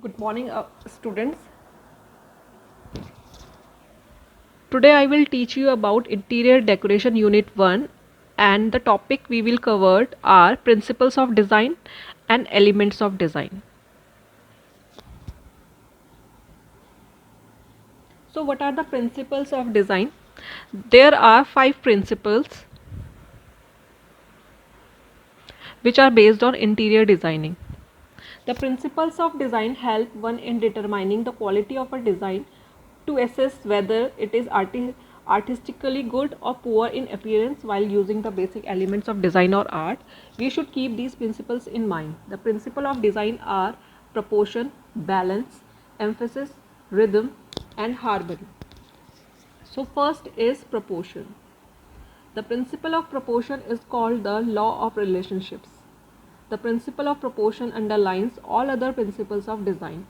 Good morning, students. Today I will teach you about Interior Decoration Unit 1, and the topic we will cover are Principles of Design and Elements of Design. So what are the principles of design? There are 5 principles which are based on interior designing. The principles of design help one in determining the quality of a design, to assess whether it is artistically good or poor in appearance. While using the basic elements of design or art, we should keep these principles in mind. The principles of design are proportion, balance, emphasis, rhythm, and harmony. So first is proportion. The principle of proportion is called the law of relationships. The principle of proportion underlines all other principles of design.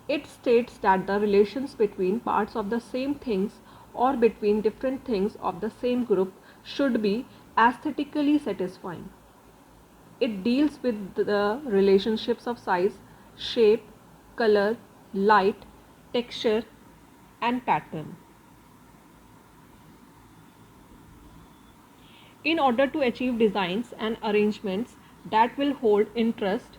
It states that the relations between parts of the same things or between different things of the same group should be aesthetically satisfying. It deals with the relationships of size, shape, color, light, texture, and pattern. In order to achieve designs and arrangements that will hold interest,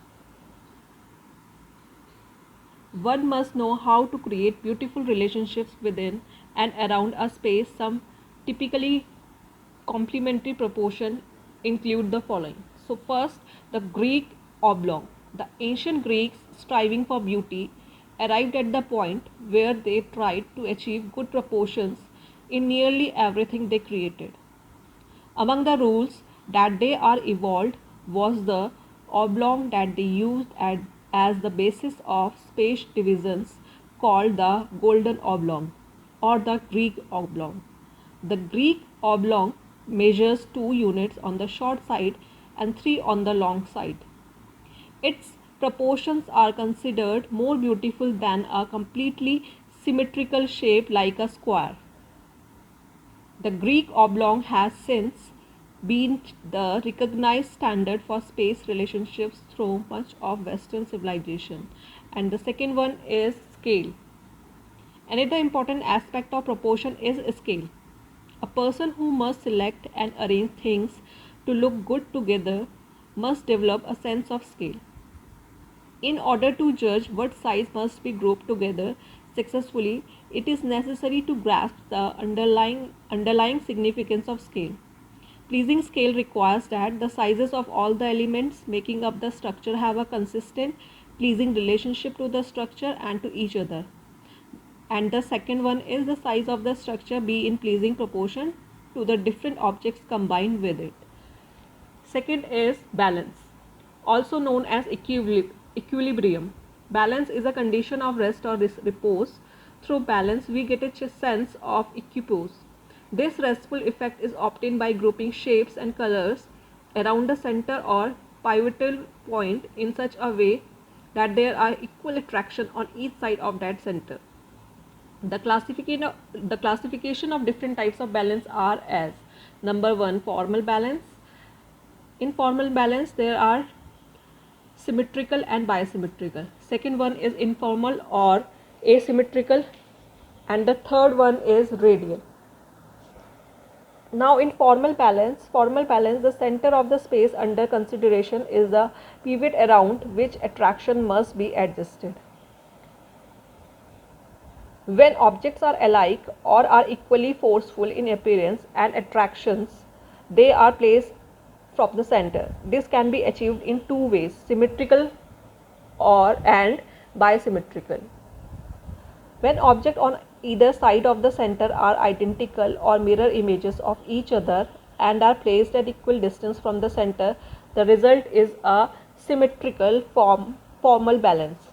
one must know how to create beautiful relationships within and around a space. Some typically complementary proportion include the following. So first, the Greek oblong. The ancient Greeks, striving for beauty, arrived at the point where they tried to achieve good proportions in nearly everything they created. Among the rules that they are evolved was the oblong that they used as the basis of space divisions, called the golden oblong or the Greek oblong. The Greek oblong measures 2 units on the short side and 3 on the long side. Its proportions are considered more beautiful than a completely symmetrical shape like a square. The Greek oblong has since been the recognized standard for space relationships through much of Western civilization. And the second one is scale. Another important aspect of proportion is scale. A person who must select and arrange things to look good together must develop a sense of scale. In order to judge what size must be grouped together successfully, it is necessary to grasp the underlying significance of scale. Pleasing scale requires that the sizes of all the elements making up the structure have a consistent, pleasing relationship to the structure and to each other. And the second one is the size of the structure be in pleasing proportion to the different objects combined with it. Second is balance, also known as equilibrium. Balance is a condition of rest or repose. Through balance, we get a sense of equipoise. This restful effect is obtained by grouping shapes and colors around the center or pivotal point in such a way that there are equal attraction on each side of that center. The classification of different types of balance are as: number 1, formal balance. In formal balance, there are symmetrical and bisymmetrical. Second one is informal or asymmetrical, and the third one is radial. Now in formal balance, the center of the space under consideration is the pivot around which attraction must be adjusted. When objects are alike or are equally forceful in appearance and attractions, they are placed from the center. This can be achieved in two ways: symmetrical and bisymmetrical. When objects on either side of the center are identical or mirror images of each other and are placed at equal distance from the center, the result is a symmetrical formal balance.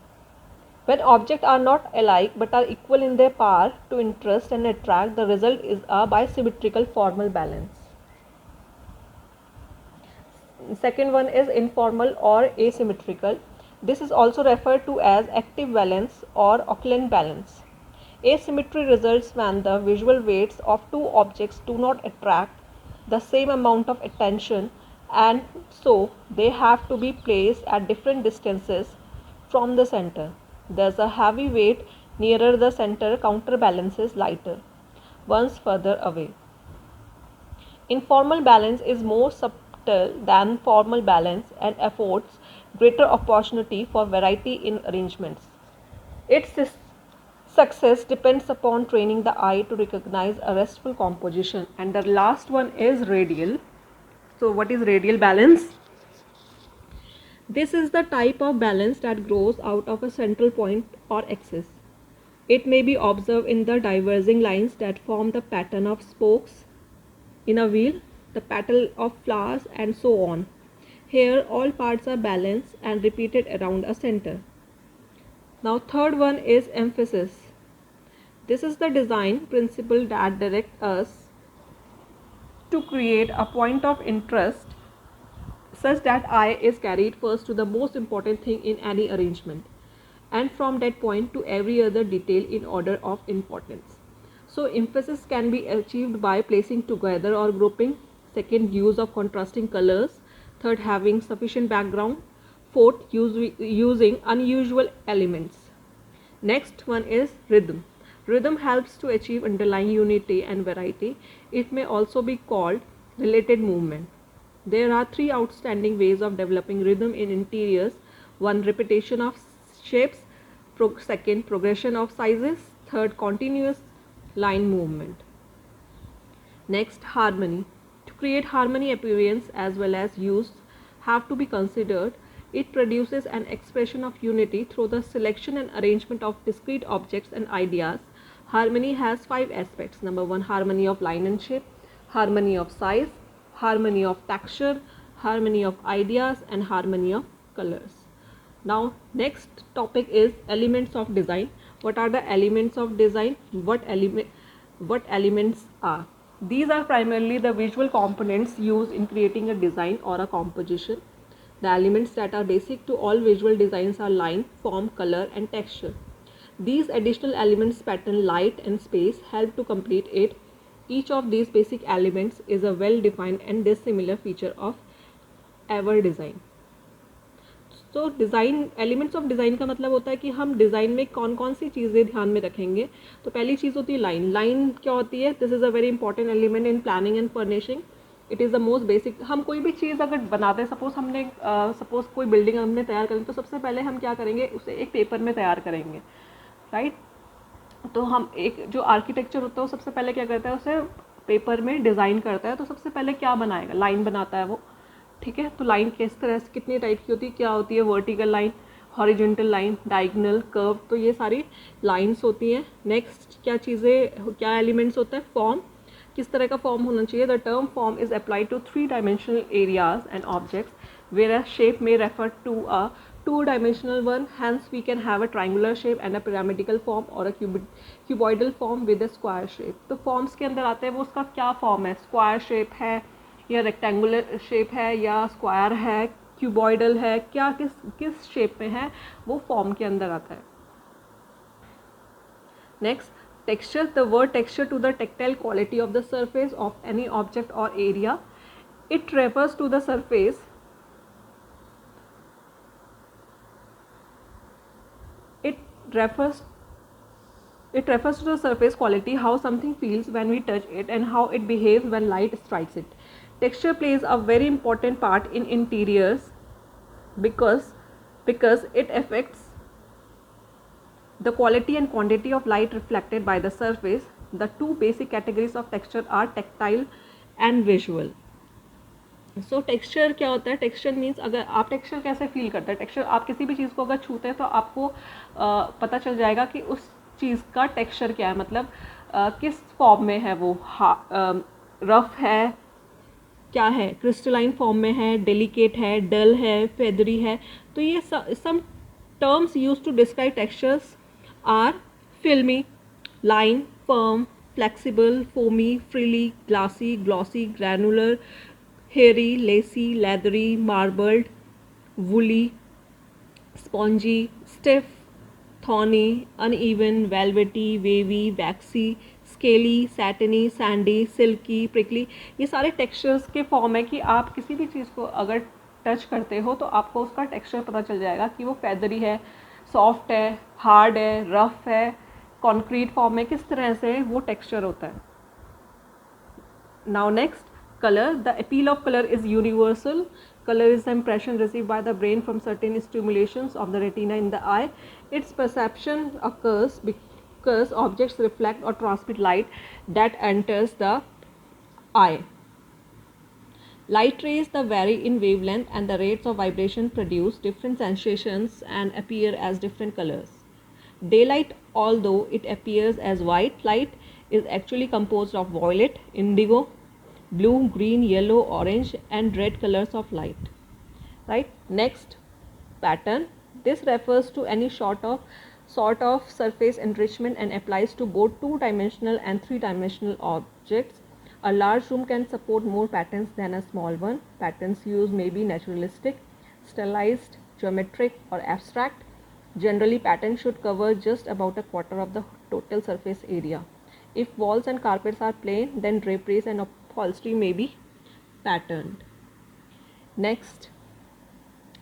When objects are not alike but are equal in their power to interest and attract, the result is a bisymmetrical formal balance. Second one is informal or asymmetrical. This is also referred to as active balance or occult balance. Asymmetry results when the visual weights of two objects do not attract the same amount of attention, and so they have to be placed at different distances from the center. There's a heavy weight nearer the center counterbalances lighter ones further away. Informal balance is more subtle than formal balance and affords greater opportunity for variety in arrangements. Its success depends upon training the eye to recognize a restful composition. And the last one is radial. So what is radial balance? This is the type of balance that grows out of a central point or axis. It may be observed in the diverging lines that form the pattern of spokes in a wheel, the petal of flowers, and so on. Here all parts are balanced and repeated around a center. Now third one is emphasis. This is the design principle that directs us to create a point of interest such that eye is carried first to the most important thing in any arrangement, and from that point to every other detail in order of importance. So emphasis can be achieved by placing together or grouping. Second, use of contrasting colors. Third, having sufficient background. Fourth, using unusual elements. Next one is rhythm. Rhythm helps to achieve underlying unity and variety. It may also be called related movement. There are three outstanding ways of developing rhythm in interiors. One, repetition of shapes. Second, progression of sizes. Third, continuous line movement. Next, harmony. To create harmony, appearance as well as use have to be considered. It produces an expression of unity through the selection and arrangement of discrete objects and ideas. Harmony has 5 aspects. Number 1, harmony of line and shape, harmony of size, harmony of texture, harmony of ideas, and harmony of colors. Now next topic is elements of design. What are the elements of design? What elements are? These are primarily the visual components used in creating a design or a composition. The elements that are basic to all visual designs are line, form, color, and texture. These additional elements, pattern, light, and space, help to complete it. Each of these basic elements is a well-defined and dissimilar feature of ever design. तो design, elements of design का मतलब होता है कि हम design में कौन कौन सी चीज़ें ध्यान में रखेंगे. तो पहली चीज़ होती है लाइन. लाइन क्या होती है? This is a very important element in planning and furnishing. It is the most basic. हम कोई भी चीज़ अगर बनाते हैं, सपोज कोई बिल्डिंग हमने तैयार करें, तो सबसे पहले हम क्या करेंगे, उसे एक पेपर में तैयार करेंगे, राइट. तो हम एक जो आर्किटेक्चर होता है वो सबसे पहले क्या करता है, उसे पेपर में डिज़ाइन करता है. तो सबसे पहले क्या बनाएगा? लाइन बनाता है वो, ठीक है. तो लाइन किस तरह से, कितनी टाइप की होती है? क्या होती है? Vertical line, horizontal line, diagonal, curve. तो ये सारी लाइंस होती हैं. नेक्स्ट क्या चीज़ें, क्या एलिमेंट्स होता है? फॉर्म. किस तरह का फॉर्म होना चाहिए? The term form is applied to 3 dimensional areas and objects, whereas shape may refer to a 2-dimensional one. Hence we can have a triangular shape and a pyramidal form or a cuboidal form with a square shape. तो forms के अंदर आते हैं वो उसका क्या form है, square shape है या रेक्टेंगुलर शेप है या स्क्वायर है, क्यूबॉइडल है, क्या किस शेप में है, वो फॉर्म के अंदर आता है. Next, texture. The word texture to the tactile quality of the surface of any object or area. It refers to the surface. It refers to the surface quality, how something feels when we touch it and how it behaves when light strikes it. Texture plays a very important part in interiors because it affects the quality and quantity of light reflected by the surface. The two basic categories of texture are tactile and visual. So texture क्या होता है? Texture means, अगर आप texture कैसे feel करते हैं? Texture, आप किसी भी चीज़ को अगर छूते हैं तो आपको पता चल जाएगा कि उस चीज़ का टेक्सचर क्या है, मतलब किस फॉर्म में है वो, रफ है, क्या है, क्रिस्टलाइन फॉर्म में है, डेलिकेट है, डल है, फेदरी है. तो ये some terms use to describe textures are filmy, line, firm, flexible, foamy, frilly, glassy, glossy, granular, hairy, lacy, leathery, marbled, woolly, spongy, stiff, thorny, uneven, velvety, wavy, waxy, scaly, satiny, sandy, silky, prickly. ये सारे textures के form है कि आप किसी भी चीज़ को अगर टच करते हो तो आपको उसका टेक्सचर पता चल जाएगा कि वो फेदरी है, सॉफ्ट है, हार्ड है, रफ है, कॉन्क्रीट फॉर्म है, किस तरह से वो टेक्सचर होता है. Now next, color. The appeal of color is universal. Color is the impression received by the brain from certain stimulations of the retina in the eye. Its perception occurs because objects reflect or transmit light that enters the eye. Light rays that vary in wavelength and the rates of vibration produce different sensations and appear as different colors. Daylight, although it appears as white light, is actually composed of violet, indigo, blue, green, yellow, orange and red colors of light. Right? Next, pattern. This refers to any sort of surface enrichment and applies to both two-dimensional and three-dimensional objects. A large room can support more patterns than a small one. Patterns used may be naturalistic, stylized, geometric or abstract. Generally, patterns should cover just about a quarter of the total surface area. If walls and carpets are plain, then draperies and upholstery may be patterned. Next,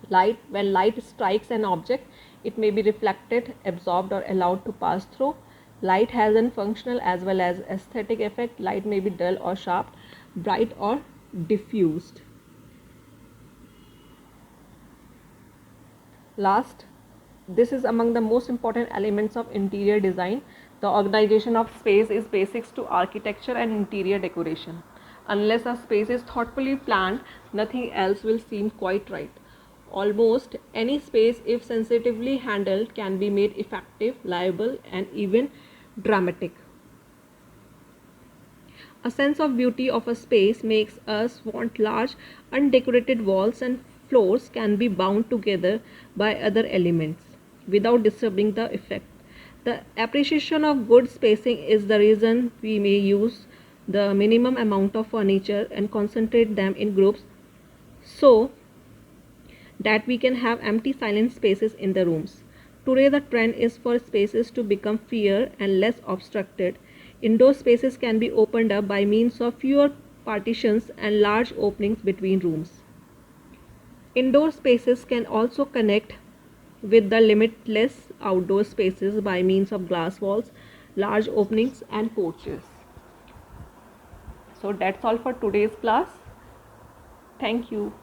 light. When light strikes an object, it may be reflected, absorbed or allowed to pass through. Light has a functional as well as aesthetic effect. Light may be dull or sharp, bright or diffused. Last, this is among the most important elements of interior design. The organization of space is basics to architecture and interior decoration. Unless a space is thoughtfully planned, nothing else will seem quite right. Almost any space, if sensitively handled, can be made effective, livable, and even dramatic. A sense of beauty of a space makes us want large, undecorated walls, and floors can be bound together by other elements without disturbing the effect. The appreciation of good spacing is the reason we may use the minimum amount of furniture and concentrate them in groups so that we can have empty silent spaces in the rooms. Today the trend is for spaces to become freer and less obstructed. Indoor spaces can be opened up by means of fewer partitions and large openings between rooms. Indoor spaces can also connect with the limitless outdoor spaces by means of glass walls, large openings and porches. So that's all for today's class. Thank you.